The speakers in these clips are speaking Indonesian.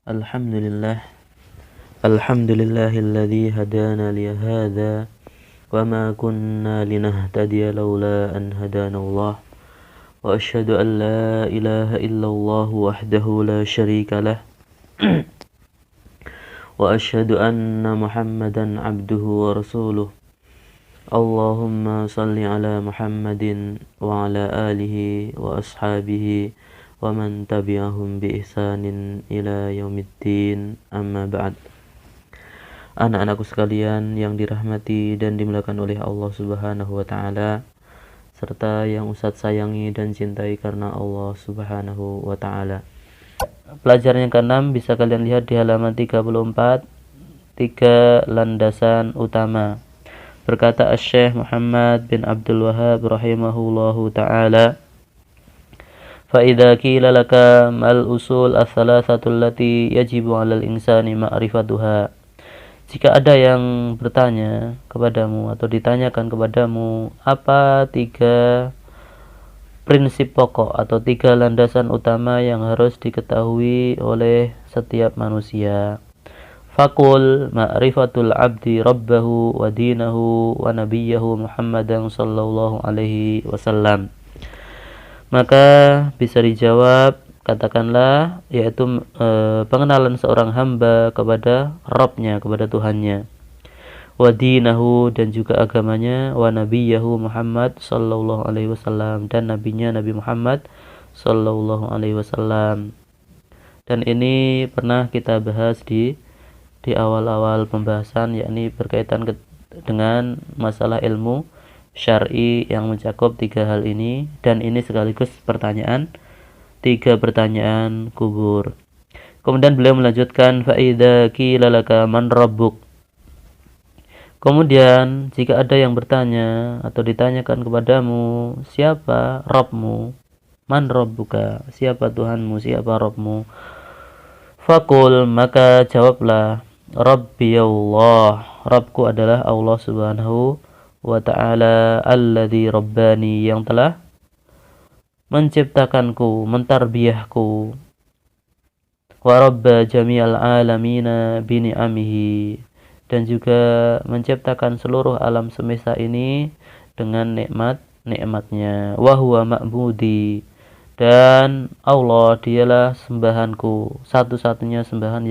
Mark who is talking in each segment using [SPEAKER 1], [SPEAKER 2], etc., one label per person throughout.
[SPEAKER 1] Alhamdulillah. Alhamdulillahilladzi hadana li hadza wa ma kunna linahtadiya laula an hadanallah. Wa asyhadu an la ilaha illallah wahdahu la syarika lah. Wa asyhadu anna Muhammadan abduhu wa rasuluh. Allahumma salli ala Muhammadin wa ala alihi wa ashabihi wa man tabi'ahum bi ihsanin ila yaumiddin, amma ba'd. Anak-anakku sekalian yang dirahmati dan dimuliakan oleh Allah Subhanahu wa taala, serta yang Ustadz sayangi dan cintai karena Allah Subhanahu wa taala. Pelajaran yang ke-6 bisa kalian lihat di halaman 34, 3 landasan utama. Berkata Asy-Syaikh Muhammad bin Abdul Wahhab rahimahullahu taala, فإذا قيل لك ما الأصول الثلاثة التي يجب على الإنسان معرفتها. Jika ada yang bertanya kepadamu atau ditanyakan kepadamu, apa 3 prinsip pokok atau 3 landasan utama yang harus diketahui oleh setiap manusia? Faqul ma'rifatul abdi rabbahu wa dinahu wa nabiyyahu Muhammadan sallallahu alaihi wasallam. Maka bisa dijawab, katakanlah, yaitu pengenalan seorang hamba kepada Rabbnya, kepada Tuhannya, wa dinahu, dan juga agamanya, wa nabiyyahu Muhammad sallallahu alaihi wasallam, dan nabinya Nabi Muhammad sallallahu alaihi wasallam. Dan ini pernah kita bahas di awal-awal pembahasan, yakni berkaitan dengan masalah ilmu syar'i yang mencakup 3 hal ini, dan ini sekaligus 3 pertanyaan kubur. Kemudian beliau melanjutkan, fa idza qila laka man rabbuk. Kemudian jika ada yang bertanya atau ditanyakan kepadamu, siapa Rabbmu? Man rabbuka, siapa Tuhanmu, siapa Rabbmu? Faqul, maka jawablah, Rabbi Allah, Rabbku adalah Allah Subhanahu wa ta'ala alladzi rabbani, yang telah menciptakanku, mentarbiyahku, wa rabba jami'al alamina bi ni'amihi, dan juga menciptakan seluruh alam semesta ini dengan nikmat-nikmatnya, wa huwa ma'budi, dan Allah dialah sembahanku, satu-satunya sembahan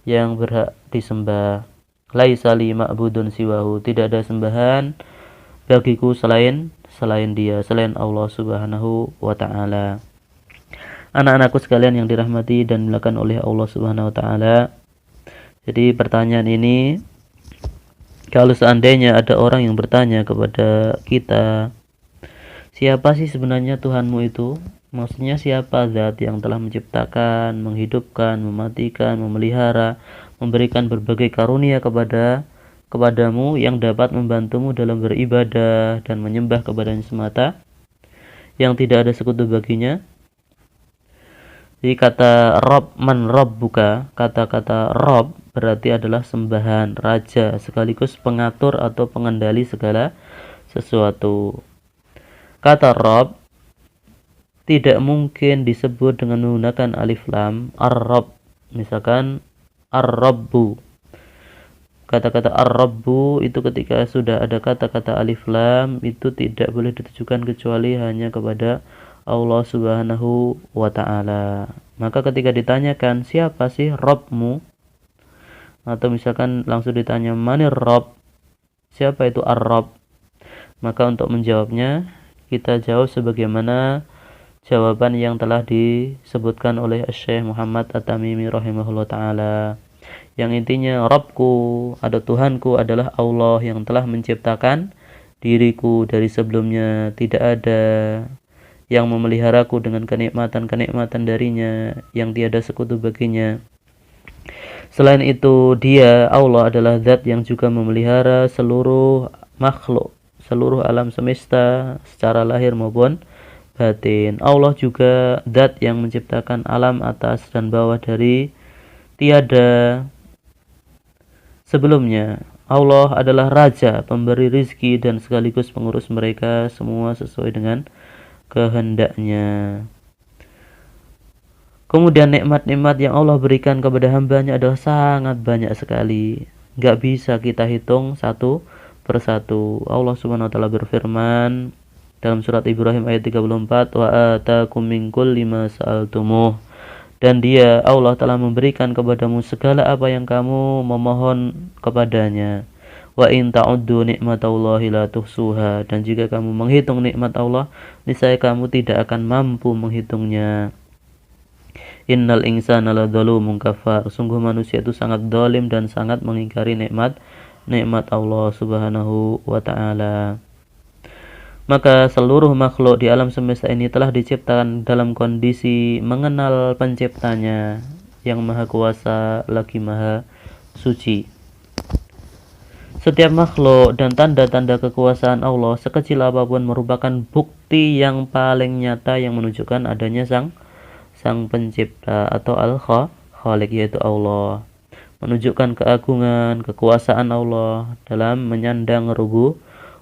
[SPEAKER 1] yang berhak disembah. Laisa li ma'budun siwahu, tidak ada sembahan bagiku selain dia, selain Allah Subhanahu wa taala. Anak-anakku sekalian yang dirahmati dan dimuliakan oleh Allah Subhanahu wa taala. Jadi pertanyaan ini, kalau seandainya ada orang yang bertanya kepada kita, siapa sih sebenarnya Tuhanmu itu? Maksudnya siapa zat yang telah menciptakan, menghidupkan, mematikan, memelihara, memberikan berbagai karunia kepadamu yang dapat membantumu dalam beribadah dan menyembah kepadanya semata, yang tidak ada sekutu baginya. Jadi kata Rabb, man rabbuka, kata-kata Rabb berarti adalah sembahan, raja, sekaligus pengatur atau pengendali segala sesuatu. Kata Rabb tidak mungkin disebut dengan menggunakan alif lam. Ar-Rabb, misalkan Ar-Rabbu. Kata-kata Ar-Rabbu itu ketika sudah ada kata-kata alif lam, itu tidak boleh ditujukan kecuali hanya kepada Allah Subhanahu wa ta'ala. Maka ketika ditanyakan siapa sih Rabbmu, atau misalkan langsung ditanya manir Rabb, siapa itu Ar-Rabb, maka untuk menjawabnya kita jawab sebagaimana jawaban yang telah disebutkan oleh Syekh Muhammad At-Tamimi rahimahullah ta'ala, yang intinya Rabbku, ada Tuhanku adalah Allah yang telah menciptakan diriku dari sebelumnya, tidak ada yang memeliharaku dengan kenikmatan-kenikmatan darinya yang tiada sekutu baginya. Selain itu, dia, Allah, adalah zat yang juga memelihara seluruh makhluk, seluruh alam semesta secara lahir maupun batin. Allah juga zat yang menciptakan alam atas dan bawah dari tiada sebelumnya. Allah adalah raja, pemberi rizki, dan sekaligus pengurus mereka semua sesuai dengan kehendaknya. Kemudian nikmat-nikmat yang Allah berikan kepada hambanya adalah sangat banyak sekali. Gak bisa kita hitung satu persatu. Allah Subhanahu wa taala berfirman dalam surat Ibrahim ayat 34, wa atakum min kulli ma sa'altumuh. Dan dia Allah telah memberikan kepadamu segala apa yang kamu memohon kepadanya. Wa in ta'uddu nikmatallahi la tuhsuha. Dan jika kamu menghitung nikmat Allah, niscaya kamu tidak akan mampu menghitungnya. Innal insana ladzalumun kafar. Sungguh manusia itu sangat zalim dan sangat mengingkari nikmat Allah Subhanahu wa taala. Maka seluruh makhluk di alam semesta ini telah diciptakan dalam kondisi mengenal penciptanya yang maha kuasa lagi maha suci. Setiap makhluk dan tanda-tanda kekuasaan Allah sekecil apapun merupakan bukti yang paling nyata yang menunjukkan adanya sang pencipta atau al-khaliq, yaitu Allah, menunjukkan keagungan kekuasaan Allah dalam menyandang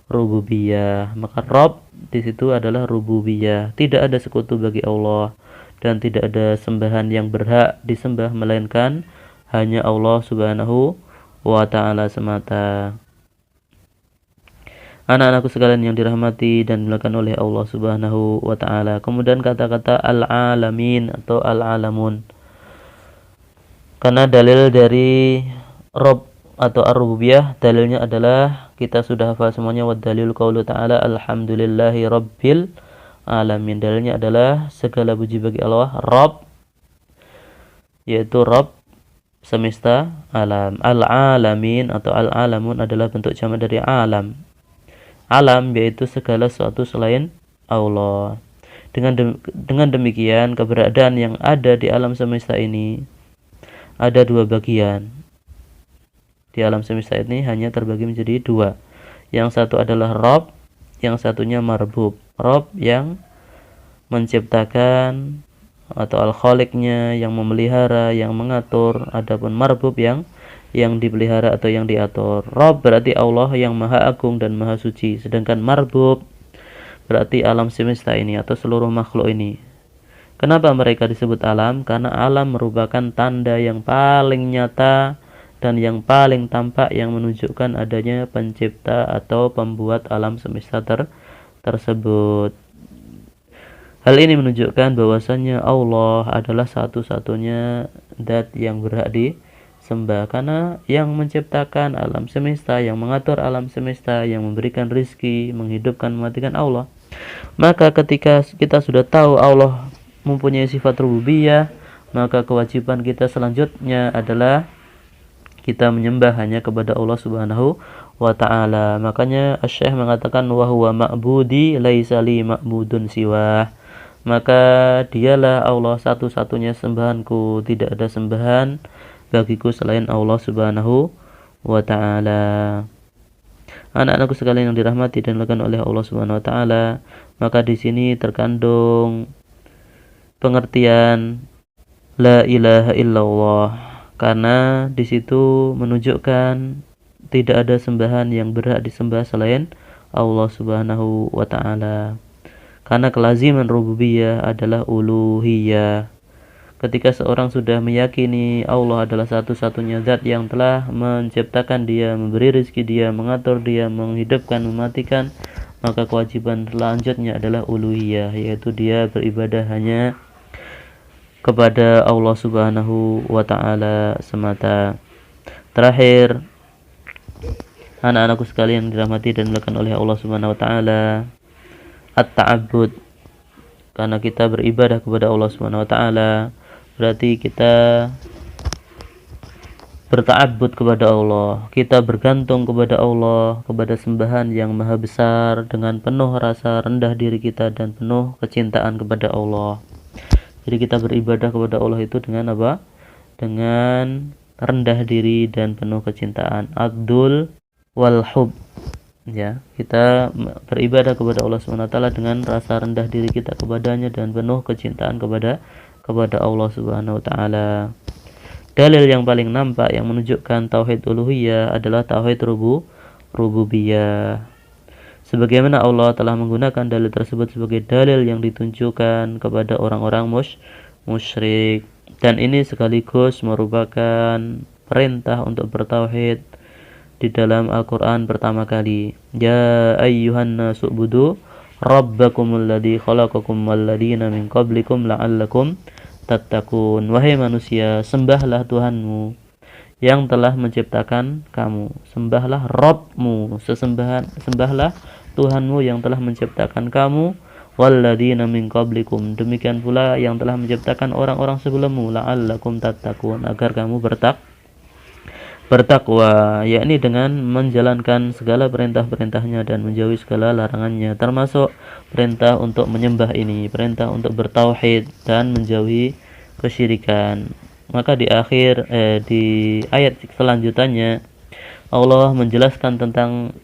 [SPEAKER 1] rububiyah. Maka Rabb di situ adalah rububiyah, tidak ada sekutu bagi Allah dan tidak ada sembahan yang berhak disembah melainkan hanya Allah Subhanahu wa taala semata. Anak-anakku sekalian yang dirahmati dan dimuliakan oleh Allah Subhanahu wa taala. Kemudian kata-kata al-alamin atau al-alamun. Karena dalil dari Rabb atau ar-rububiyah, dalilnya adalah kita sudah hafal semuanya, wa dalil qaulu ta'ala alhamdulillahi rabbil alamin. Dalilnya adalah segala puji bagi Allah Rabb, yaitu Rabb semesta alam. Al-alamin atau al-alamun adalah bentuk jamak dari alam. Alam yaitu segala sesuatu selain Allah. Dengan demikian keberadaan yang ada di alam semesta ini ada dua bagian. Di alam semesta ini hanya terbagi menjadi dua. Yang satu adalah Rabb, yang satunya marbub. Rabb yang menciptakan atau al-khaliqnya, yang memelihara, yang mengatur. Adapun marbub yang dipelihara atau yang diatur. Rabb berarti Allah yang maha agung dan maha suci, sedangkan marbub berarti alam semesta ini atau seluruh makhluk ini. Kenapa mereka disebut alam? Karena alam merupakan tanda yang paling nyata dan yang paling tampak yang menunjukkan adanya pencipta atau pembuat alam semesta tersebut. Hal ini menunjukkan bahwasannya Allah adalah satu-satunya zat yang berhak disembah, karena yang menciptakan alam semesta, yang mengatur alam semesta, yang memberikan rizki, menghidupkan, mematikan Allah. Maka ketika kita sudah tahu Allah mempunyai sifat rububiyah, maka kewajiban kita selanjutnya adalah kita menyembah hanya kepada Allah Subhanahu wa ta'ala. Makanya Asy-Syaikh mengatakan wa huwa ma'budi laisa li ma'budun siwah. Maka dialah Allah satu-satunya sembahanku, tidak ada sembahan bagiku selain Allah Subhanahu wa ta'ala. Anak-anakku sekalian yang dirahmati dan dimuliakan oleh Allah Subhanahu wa ta'ala, maka di sini terkandung pengertian la ilaha illallah, karena di situ menunjukkan tidak ada sembahan yang berhak disembah selain Allah Subhanahu wa ta'ala. Karena kelaziman rububiyah adalah uluhiyah. Ketika seorang sudah meyakini Allah adalah satu-satunya zat yang telah menciptakan dia, memberi rezeki dia, mengatur dia, menghidupkan, mematikan, maka kewajiban selanjutnya adalah uluhiyah, yaitu dia beribadah hanya kepada Allah Subhanahu wa ta'ala semata. Terakhir, anak-anakku sekalian dirahmati dan dimuliakan oleh Allah Subhanahu wa ta'ala, at-ta'abbud. Karena kita beribadah kepada Allah Subhanahu wa ta'ala, berarti kita berta'abbud kepada Allah, kita bergantung kepada Allah, kepada sembahan yang maha besar dengan penuh rasa rendah diri kita dan penuh kecintaan kepada Allah. Jadi kita beribadah kepada Allah itu dengan apa? Dengan rendah diri dan penuh kecintaan. Abdul wal hub. Ya, kita beribadah kepada Allah Subhanahu wa taala dengan rasa rendah diri kita kepadanya dan penuh kecintaan kepada Allah Subhanahu wa taala. Dalil yang paling nampak yang menunjukkan tauhid uluhiyah adalah tauhid rububiyah. Sebagaimana Allah telah menggunakan dalil tersebut sebagai dalil yang ditunjukkan kepada orang-orang musyrik. Dan ini sekaligus merupakan perintah untuk bertauhid di dalam Al-Quran pertama kali. Ya ayyuhan nasu ubudu rabbakumul ladzi khalaqakum walladzina min qablikum la'allakum tattaqun. Wahai manusia, sembahlah Tuhanmu yang telah menciptakan kamu. Sembahlah Rabbmu, sembahlah Tuhanmu yang telah menciptakan kamu, walladzina min qablikum, demikian pula yang telah menciptakan orang-orang sebelummu, la'allakum tattaqun, agar kamu bertakwa, yakni dengan menjalankan segala perintah-perintahnya dan menjauhi segala larangannya, termasuk perintah untuk menyembah ini, perintah untuk bertauhid dan menjauhi kesyirikan. Maka di ayat selanjutnya Allah menjelaskan tentang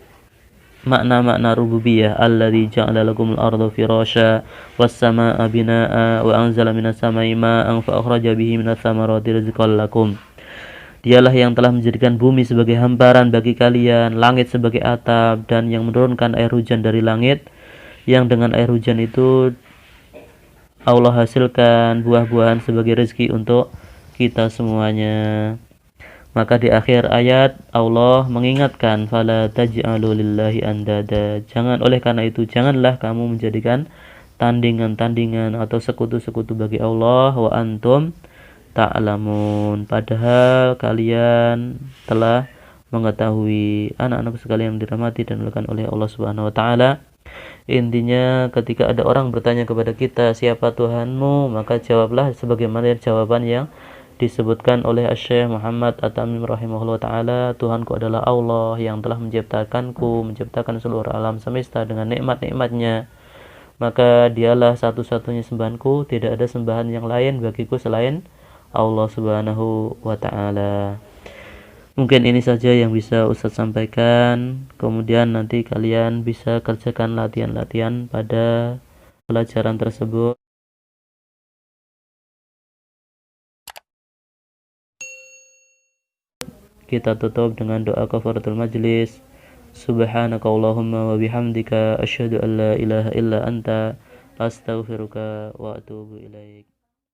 [SPEAKER 1] makna-makna rububiyah. Alladzi ja'ala lakumul arda firasya was samaa'a binaa'a wa anzala minas samaa'i maa'an fa akhraja bihi minas thamarati rizqan lakum. Dialah yang telah menjadikan bumi sebagai hamparan bagi kalian, langit sebagai atap, dan yang menurunkan air hujan dari langit, yang dengan air hujan itu Allah hasilkan buah-buahan sebagai rezeki untuk kita semuanya. Maka di akhir ayat Allah mengingatkan, fala taj'alu lillahi andada, oleh karena itu janganlah kamu menjadikan tandingan-tandingan atau sekutu-sekutu bagi Allah, wa antum ta'lamun, padahal kalian telah mengetahui. Anak-anak sekalian yang dirahmati dan dimuliakan oleh Allah Subhanahu wa taala, intinya ketika ada orang bertanya kepada kita, siapa Tuhanmu, maka jawablah sebagaimana jawaban yang disebutkan oleh Syekh Muhammad At-Tamim rahimahullah ta'ala, Tuhanku adalah Allah yang telah menciptakanku, menciptakan seluruh alam semesta dengan nikmat-nikmatnya, maka dialah satu-satunya sembahanku, tidak ada sembahan yang lain bagiku selain Allah subhanahu wa ta'ala. Mungkin ini saja yang bisa Ustadz sampaikan, kemudian nanti kalian bisa kerjakan latihan-latihan pada pelajaran tersebut. Kita tutup dengan doa kafaratul majlis. Subhanakallahumma wa bihamdika asyhadu an la ilaha illa anta astaghfiruka wa atubu ilaik.